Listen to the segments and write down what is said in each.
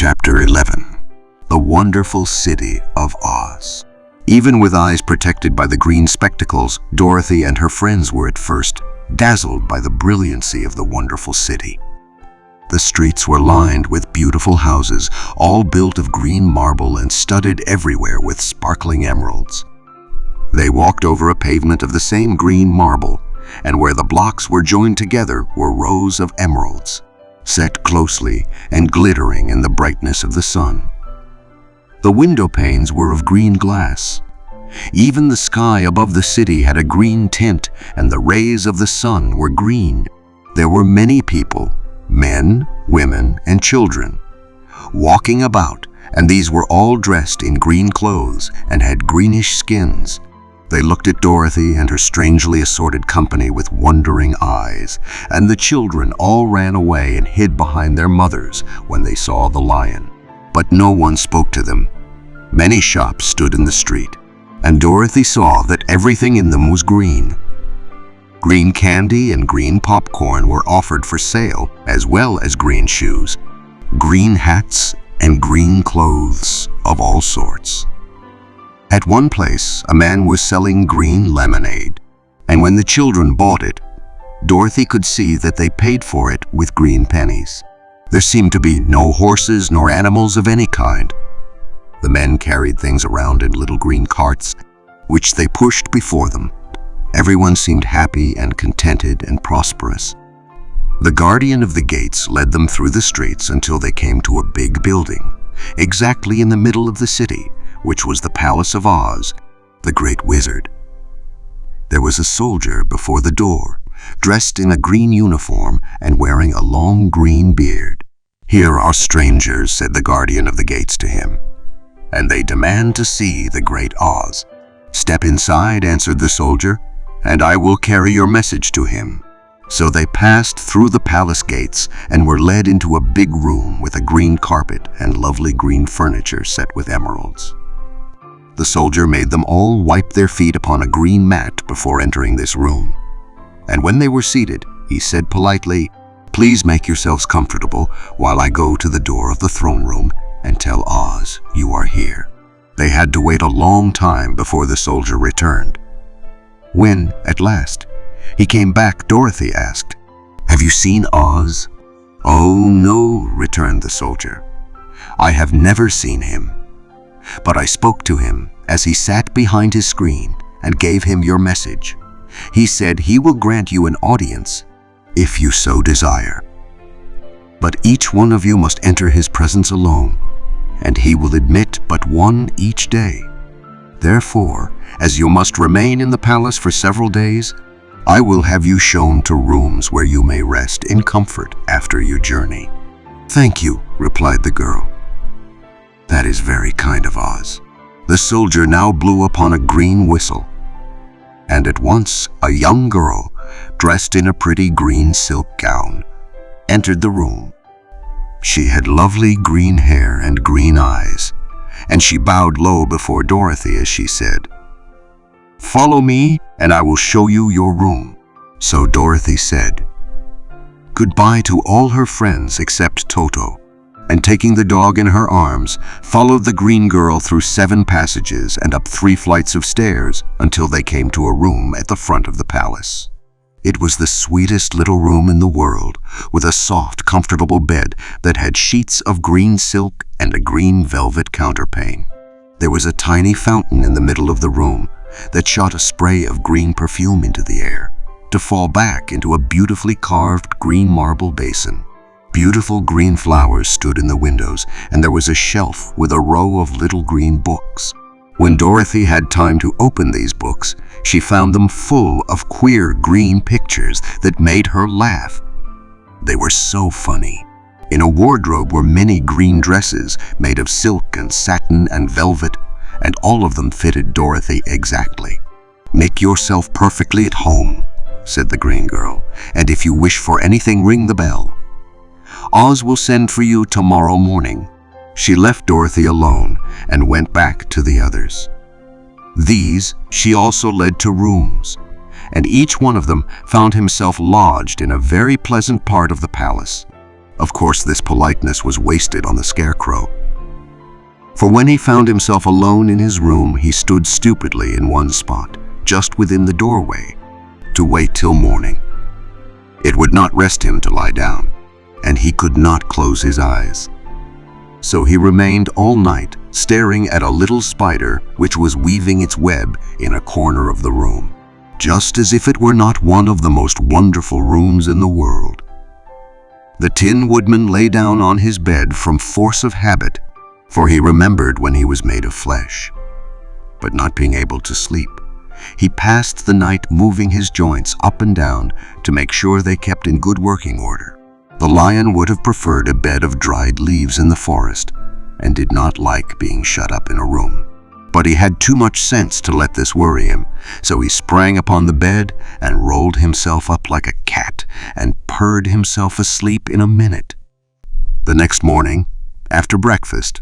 Chapter 11. The Wonderful City of Oz. Even with eyes protected by the green spectacles, Dorothy and her friends were at first dazzled by the brilliancy of the wonderful city. The streets were lined with beautiful houses, all built of green marble and studded everywhere with sparkling emeralds. They walked over a pavement of the same green marble, and where the blocks were joined together were rows of emeralds, set closely and glittering in the brightness of the sun. The window panes were of green glass. Even the sky above the city had a green tint, and the rays of the sun were green. There were many people, men, women, and children, walking about, and these were all dressed in green clothes and had greenish skins. They looked at Dorothy and her strangely assorted company with wondering eyes, and the children all ran away and hid behind their mothers when they saw the lion. But no one spoke to them. Many shops stood in the street, and Dorothy saw that everything in them was green. Green candy and green popcorn were offered for sale, as well as green shoes, green hats, and green clothes of all sorts. At one place, a man was selling green lemonade, and when the children bought it, Dorothy could see that they paid for it with green pennies. There seemed to be no horses nor animals of any kind. The men carried things around in little green carts, which they pushed before them. Everyone seemed happy and contented and prosperous. The guardian of the gates led them through the streets until they came to a big building, exactly in the middle of the city, which was the Palace of Oz, the Great Wizard. There was a soldier before the door, dressed in a green uniform and wearing a long green beard. "Here are strangers," said the guardian of the gates to him, "and they demand to see the Great Oz." "Step inside," answered the soldier, "and I will carry your message to him." So they passed through the palace gates and were led into a big room with a green carpet and lovely green furniture set with emeralds. The soldier made them all wipe their feet upon a green mat before entering this room. And when they were seated, he said politely, "Please make yourselves comfortable while I go to the door of the throne room and tell Oz you are here." They had to wait a long time before the soldier returned. When, at last, he came back, Dorothy asked, "Have you seen Oz?" "Oh, no," returned the soldier. "I have never seen him. But I spoke to him as he sat behind his screen and gave him your message. He said he will grant you an audience if you so desire. But each one of you must enter his presence alone, and he will admit but one each day. Therefore, as you must remain in the palace for several days, I will have you shown to rooms where you may rest in comfort after your journey." "Thank you," replied the girl. "That is very kind of Oz." The soldier now blew upon a green whistle, and at once a young girl, dressed in a pretty green silk gown, entered the room. She had lovely green hair and green eyes, and she bowed low before Dorothy as she said, "Follow me, and I will show you your room." So Dorothy said goodbye to all her friends except Toto, and taking the dog in her arms, followed the green girl through 7 passages and up 3 flights of stairs until they came to a room at the front of the palace. It was the sweetest little room in the world, with a soft, comfortable bed that had sheets of green silk and a green velvet counterpane. There was a tiny fountain in the middle of the room that shot a spray of green perfume into the air, to fall back into a beautifully carved green marble basin. Beautiful green flowers stood in the windows, and there was a shelf with a row of little green books. When Dorothy had time to open these books, she found them full of queer green pictures that made her laugh. They were so funny. In a wardrobe were many green dresses made of silk and satin and velvet, and all of them fitted Dorothy exactly. "Make yourself perfectly at home," said the green girl, "and if you wish for anything, ring the bell. Oz will send for you tomorrow morning." She left Dorothy alone and went back to the others. These she also led to rooms, and each one of them found himself lodged in a very pleasant part of the palace. Of course, this politeness was wasted on the Scarecrow. For when he found himself alone in his room, he stood stupidly in one spot, just within the doorway, to wait till morning. It would not rest him to lie down, and he could not close his eyes. So he remained all night, staring at a little spider which was weaving its web in a corner of the room, just as if it were not one of the most wonderful rooms in the world. The Tin Woodman lay down on his bed from force of habit, for he remembered when he was made of flesh. But not being able to sleep, he passed the night moving his joints up and down to make sure they kept in good working order. The lion would have preferred a bed of dried leaves in the forest and did not like being shut up in a room. But he had too much sense to let this worry him, so he sprang upon the bed and rolled himself up like a cat and purred himself asleep in a minute. The next morning, after breakfast,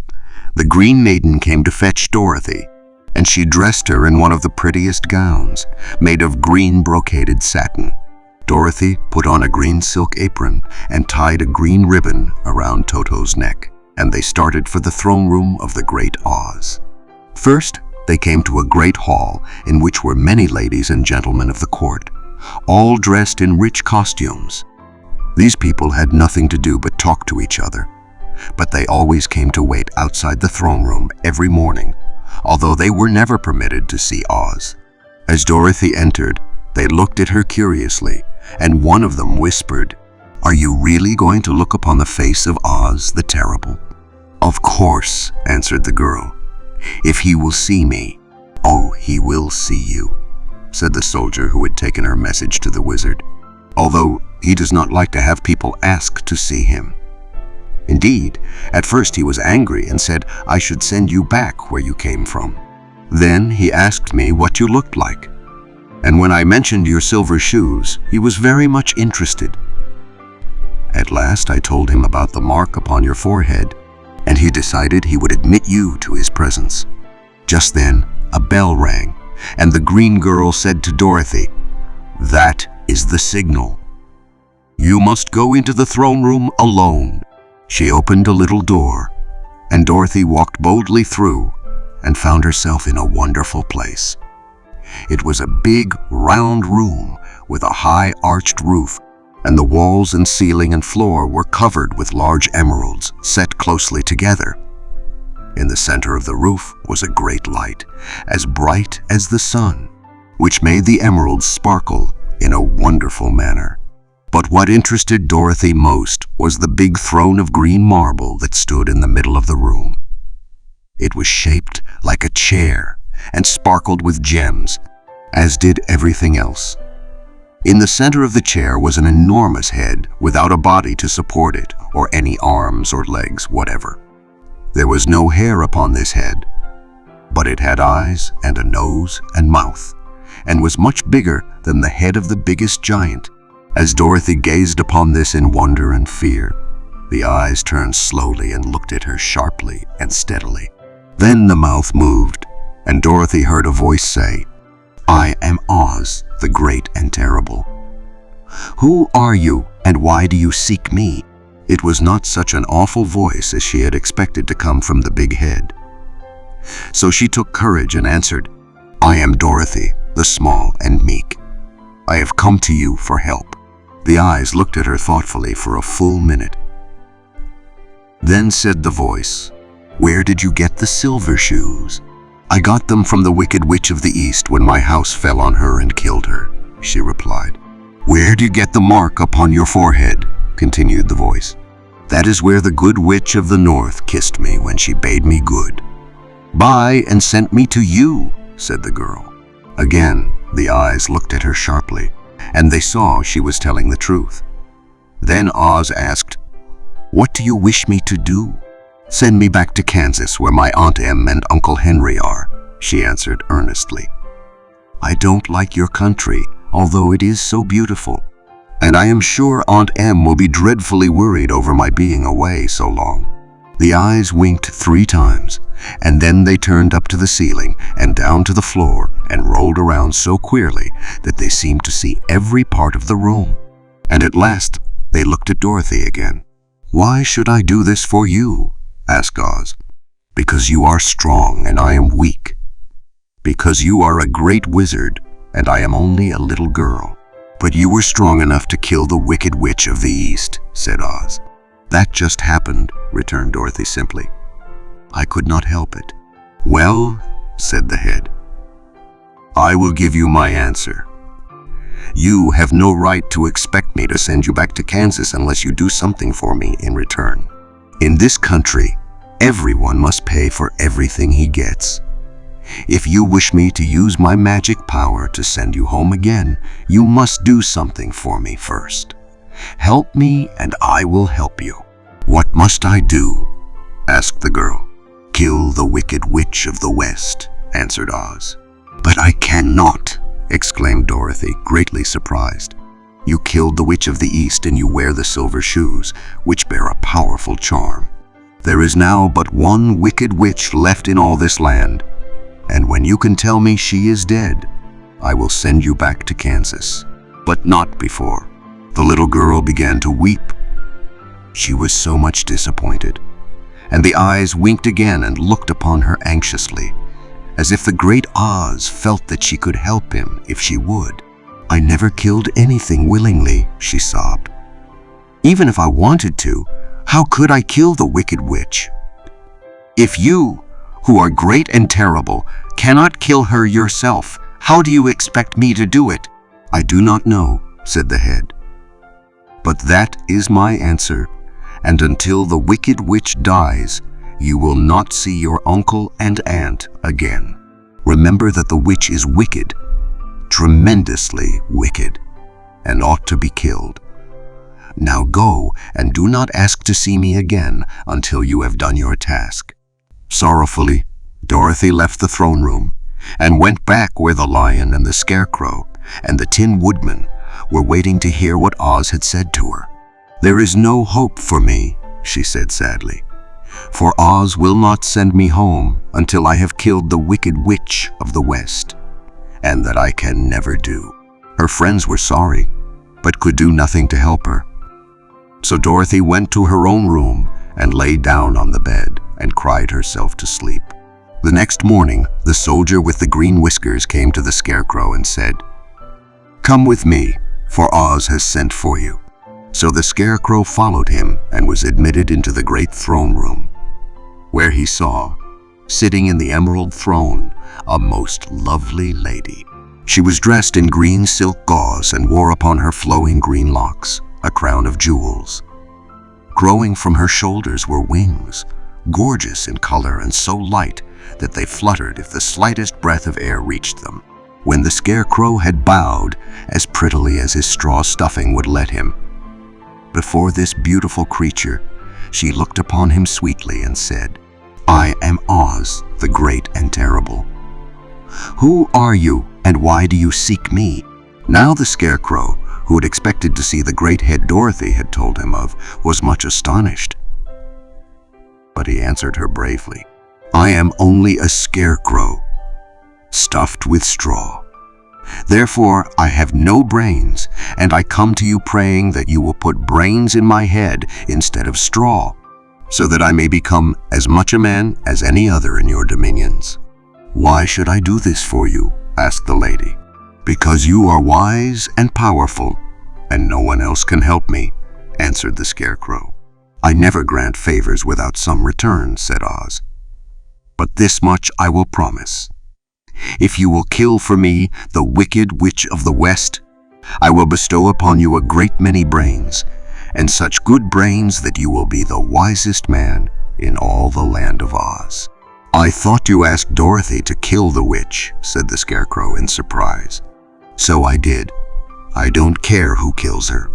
the Green Maiden came to fetch Dorothy, and she dressed her in one of the prettiest gowns, made of green brocaded satin. Dorothy put on a green silk apron and tied a green ribbon around Toto's neck, and they started for the throne room of the Great Oz. First, they came to a great hall in which were many ladies and gentlemen of the court, all dressed in rich costumes. These people had nothing to do but talk to each other, but they always came to wait outside the throne room every morning, although they were never permitted to see Oz. As Dorothy entered, they looked at her curiously, and one of them whispered, "Are you really going to look upon the face of Oz the Terrible?" "Of course," answered the girl. "If he will see me." "Oh, he will see you," said the soldier who had taken her message to the wizard, "although he does not like to have people ask to see him. Indeed, at first he was angry and said I should send you back where you came from. Then he asked me what you looked like, and when I mentioned your silver shoes, he was very much interested. At last I told him about the mark upon your forehead, and he decided he would admit you to his presence." Just then, a bell rang, and the green girl said to Dorothy, "That is the signal. You must go into the throne room alone." She opened a little door, and Dorothy walked boldly through and found herself in a wonderful place. It was a big, round room with a high arched roof, and the walls and ceiling and floor were covered with large emeralds set closely together. In the center of the roof was a great light, as bright as the sun, which made the emeralds sparkle in a wonderful manner. But what interested Dorothy most was the big throne of green marble that stood in the middle of the room. It was shaped like a chair and sparkled with gems, as did everything else. In the center of the chair was an enormous head without a body to support it, or any arms or legs whatever. There was no hair upon this head, but it had eyes and a nose and mouth, and was much bigger than the head of the biggest giant. As Dorothy gazed upon this in wonder and fear, the eyes turned slowly and looked at her sharply and steadily. Then the mouth moved, and Dorothy heard a voice say, "I am Oz, the Great and Terrible. Who are you, and why do you seek me?" It was not such an awful voice as she had expected to come from the big head. So she took courage and answered, "I am Dorothy, the small and meek. I have come to you for help." The eyes looked at her thoughtfully for a full minute. Then said the voice, "Where did you get the silver shoes?" "I got them from the Wicked Witch of the East when my house fell on her and killed her," she replied. "Where did you get the mark upon your forehead?" continued the voice. "That is where the Good Witch of the North kissed me when she bade me good." "By and sent me to you," said the girl. Again, the eyes looked at her sharply, and they saw she was telling the truth. Then Oz asked, "What do you wish me to do?" "Send me back to Kansas where my Aunt Em and Uncle Henry are," she answered earnestly. "I don't like your country, although it is so beautiful, and I am sure Aunt Em will be dreadfully worried over my being away so long." The eyes winked 3 times, and then they turned up to the ceiling and down to the floor and rolled around so queerly that they seemed to see every part of the room. And at last they looked at Dorothy again. "Why should I do this for you?" asked Oz. "Because you are strong and I am weak. Because you are a great wizard and I am only a little girl." "But you were strong enough to kill the Wicked Witch of the East," said Oz. "That just happened," returned Dorothy simply. "I could not help it." "Well," said the head, "I will give you my answer. You have no right to expect me to send you back to Kansas unless you do something for me in return. In this country, everyone must pay for everything he gets. If you wish me to use my magic power to send you home again, you must do something for me first. Help me and I will help you." "What must I do?" asked the girl. "Kill the Wicked Witch of the West," answered Oz. "But I cannot," exclaimed Dorothy, greatly surprised. "You killed the Witch of the East and you wear the silver shoes, which bear a powerful charm. There is now but one Wicked Witch left in all this land, and when you can tell me she is dead, I will send you back to Kansas. But not before." The little girl began to weep. She was so much disappointed, and the eyes winked again and looked upon her anxiously, as if the great Oz felt that she could help him if she would. "I never killed anything willingly," she sobbed. "Even if I wanted to, how could I kill the Wicked Witch? If you, who are great and terrible, cannot kill her yourself, how do you expect me to do it?" "I do not know," said the head. "But that is my answer, and until the Wicked Witch dies, you will not see your uncle and aunt again. Remember that the witch is wicked, tremendously wicked, and ought to be killed. Now go and do not ask to see me again until you have done your task." Sorrowfully, Dorothy left the throne room and went back where the lion and the scarecrow and the Tin Woodman were waiting to hear what Oz had said to her. "There is no hope for me," she said sadly, "for Oz will not send me home until I have killed the Wicked Witch of the West, and that I can never do." Her friends were sorry, but could do nothing to help her. So Dorothy went to her own room and lay down on the bed and cried herself to sleep. The next morning, the soldier with the green whiskers came to the scarecrow and said, "Come with me, for Oz has sent for you." So the scarecrow followed him and was admitted into the great throne room, where he saw, sitting in the emerald throne, a most lovely lady. She was dressed in green silk gauze and wore upon her flowing green locks a crown of jewels. Growing from her shoulders were wings, gorgeous in color and so light that they fluttered if the slightest breath of air reached them. When the scarecrow had bowed as prettily as his straw stuffing would let him, before this beautiful creature, she looked upon him sweetly and said, "I am Oz, the great and terrible. Who are you and why do you seek me?" Now the scarecrow, who had expected to see the great head Dorothy had told him of, was much astonished. But he answered her bravely, "I am only a scarecrow, stuffed with straw. Therefore I have no brains, and I come to you praying that you will put brains in my head instead of straw, so that I may become as much a man as any other in your dominions." "Why should I do this for you?" asked the lady. "Because you are wise and powerful, and no one else can help me," answered the scarecrow. "I never grant favors without some return," said Oz. "But this much I will promise. If you will kill for me the Wicked Witch of the West, I will bestow upon you a great many brains, and such good brains that you will be the wisest man in all the land of Oz." "I thought you asked Dorothy to kill the witch," said the scarecrow in surprise. "So I did. I don't care who kills her.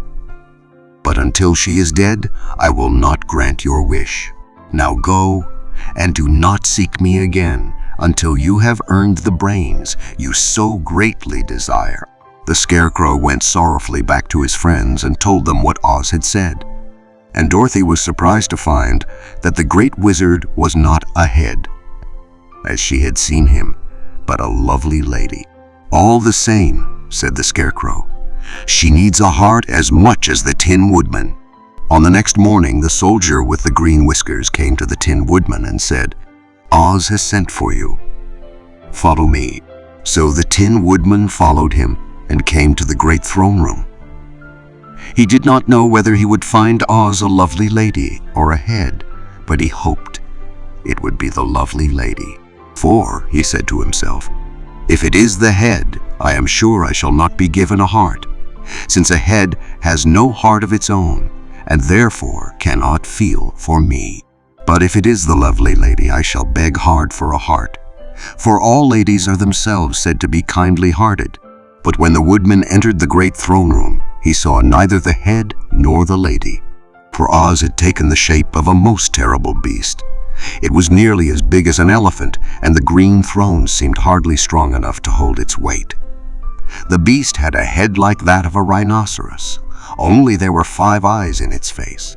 But until she is dead, I will not grant your wish. Now go, and do not seek me again until you have earned the brains you so greatly desire." The scarecrow went sorrowfully back to his friends and told them what Oz had said. And Dorothy was surprised to find that the great wizard was not a head, as she had seen him, but a lovely lady. "All the same," said the scarecrow, "she needs a heart as much as the Tin Woodman. On the next morning, the soldier with the green whiskers came to the Tin Woodman and said, "Oz has sent for you. Follow me." So the Tin Woodman followed him and came to the great throne room. He did not know whether he would find Oz a lovely lady or a head, but he hoped it would be the lovely lady. "For," he said to himself, "if it is the head, I am sure I shall not be given a heart, since a head has no heart of its own, and therefore cannot feel for me. But if it is the lovely lady, I shall beg hard for a heart, for all ladies are themselves said to be kindly-hearted." But when the woodman entered the great throne room, he saw neither the head nor the lady, for Oz had taken the shape of a most terrible beast. It was nearly as big as an elephant, and the green throne seemed hardly strong enough to hold its weight. The beast had a head like that of a rhinoceros, only there were 5 eyes in its face.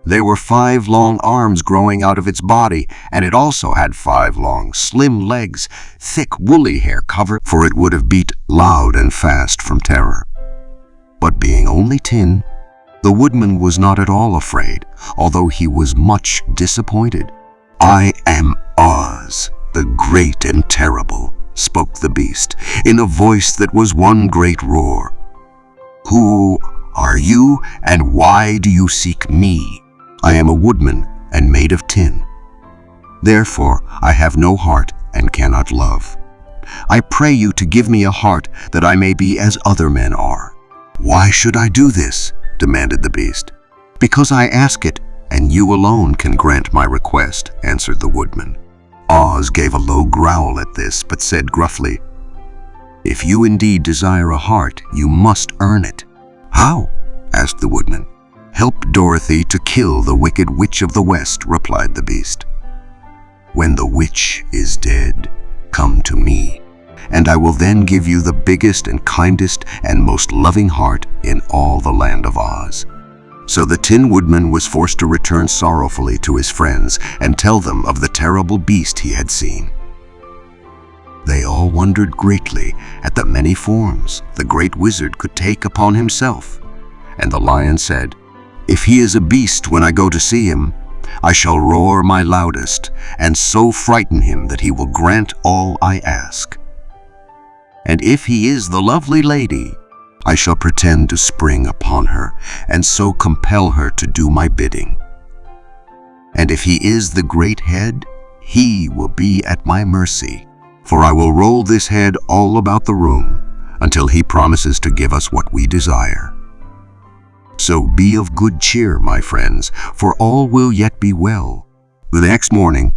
There were 5 long arms growing out of its body, and it also had 5 long, slim legs, thick, woolly hair covered, for it would have beat loud and fast from terror. But being only tin, the woodman was not at all afraid, although he was much disappointed. "I am Oz, the great and terrible," spoke the beast, in a voice that was one great roar. "Who are you, and why do you seek me? I am a woodman and made of tin. Therefore I have no heart and cannot love. I pray you to give me a heart that I may be as other men are." "Why should I do this?" demanded the beast. "Because I ask it, and you alone can grant my request," answered the woodman. Oz gave a low growl at this, but said gruffly, "If you indeed desire a heart, you must earn it." "How?" asked the woodman. "Help Dorothy to kill the wicked witch of the West," replied the beast. "When the witch is dead, come to me, and I will then give you the biggest and kindest and most loving heart in all the land of Oz." So the Tin Woodman was forced to return sorrowfully to his friends and tell them of the terrible beast he had seen. They all wondered greatly at the many forms the great wizard could take upon himself, and the lion said, "If he is a beast when I go to see him, I shall roar my loudest and so frighten him that he will grant all I ask. And if he is the lovely lady, I shall pretend to spring upon her and so compel her to do my bidding. And if he is the great head, he will be at my mercy, for I will roll this head all about the room until he promises to give us what we desire. So be of good cheer, my friends, for all will yet be well." The next morning,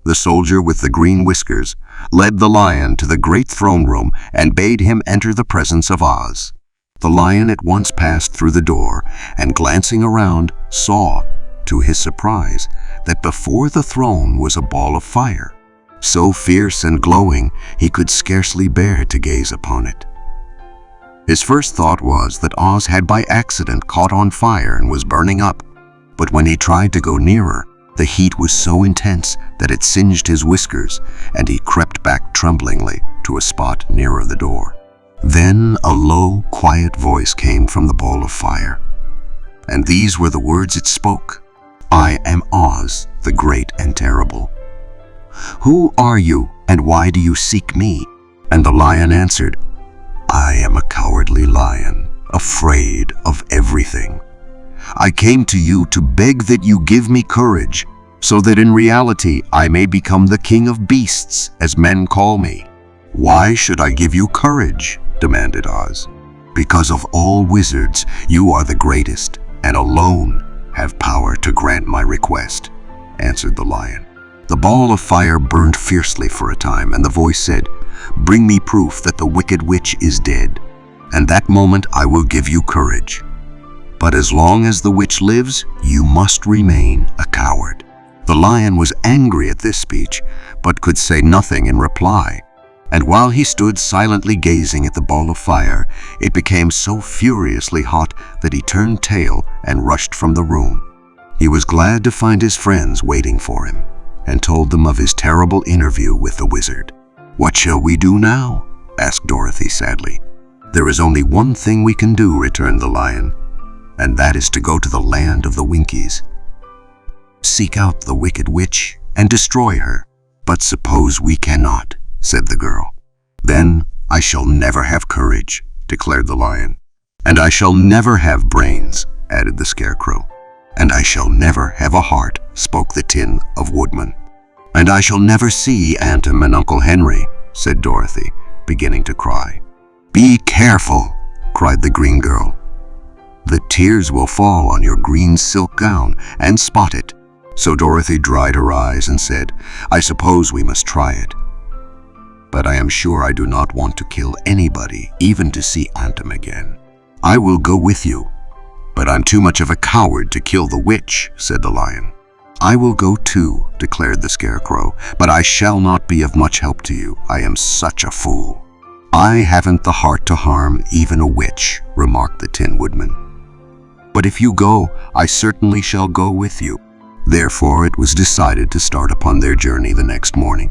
the soldier with the green whiskers led the lion to the great throne room and bade him enter the presence of Oz. The lion at once passed through the door and, glancing around, saw, to his surprise, that before the throne was a ball of fire, so fierce and glowing he could scarcely bear to gaze upon it. His first thought was that Oz had by accident caught on fire and was burning up, but when he tried to go nearer, the heat was so intense that it singed his whiskers, and he crept back tremblingly to a spot nearer the door. Then a low, quiet voice came from the ball of fire, and these were the words it spoke. "I am Oz, the great and terrible. Who are you, and why do you seek me?" And the lion answered, "I am a cowardly lion, afraid of everything. I came to you to beg that you give me courage, so that in reality I may become the king of beasts, as men call me." "Why should I give you courage?" demanded Oz. "Because of all wizards, you are the greatest, and alone have power to grant my request," answered the lion. The ball of fire burned fiercely for a time, and the voice said, "Bring me proof that the wicked witch is dead, and that moment I will give you courage. But as long as the witch lives, you must remain a coward." The lion was angry at this speech, but could say nothing in reply. And while he stood silently gazing at the ball of fire, it became so furiously hot that he turned tail and rushed from the room. He was glad to find his friends waiting for him, and told them of his terrible interview with the wizard. "What shall we do now?" asked Dorothy sadly. "There is only one thing we can do," returned the lion. and that is to go to the land of the Winkies. Seek out the wicked witch and destroy her. But suppose we cannot, said the girl. Then I shall never have courage, declared the lion. And I shall never have brains, added the scarecrow. And I shall never have a heart, spoke the Tin of Woodman. And I shall never see Aunt Em and Uncle Henry, said Dorothy, beginning to cry. Be careful, cried the green girl. The tears will fall on your green silk gown and spot it. So Dorothy dried her eyes and said, I suppose we must try it. But I am sure I do not want to kill anybody, even to see Aunt Em again. I will go with you. But I'm too much of a coward to kill the witch, said the lion. I will go too, declared the scarecrow, but I shall not be of much help to you. I am such a fool. I haven't the heart to harm even a witch, remarked the Tin Woodman. But if you go, I certainly shall go with you. Therefore it was decided to start upon their journey the next morning.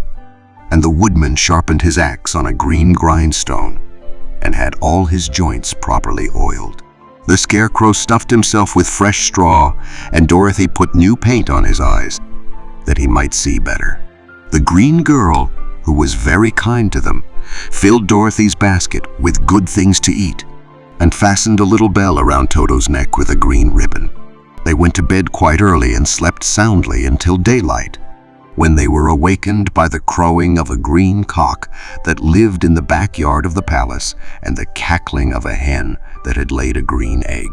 And the woodman sharpened his axe on a green grindstone and had all his joints properly oiled. The scarecrow stuffed himself with fresh straw, and Dorothy put new paint on his eyes that he might see better. The green girl, who was very kind to them, filled Dorothy's basket with good things to eat and fastened a little bell around Toto's neck with a green ribbon. They went to bed quite early and slept soundly until daylight, when they were awakened by the crowing of a green cock that lived in the backyard of the palace and the cackling of a hen that had laid a green egg.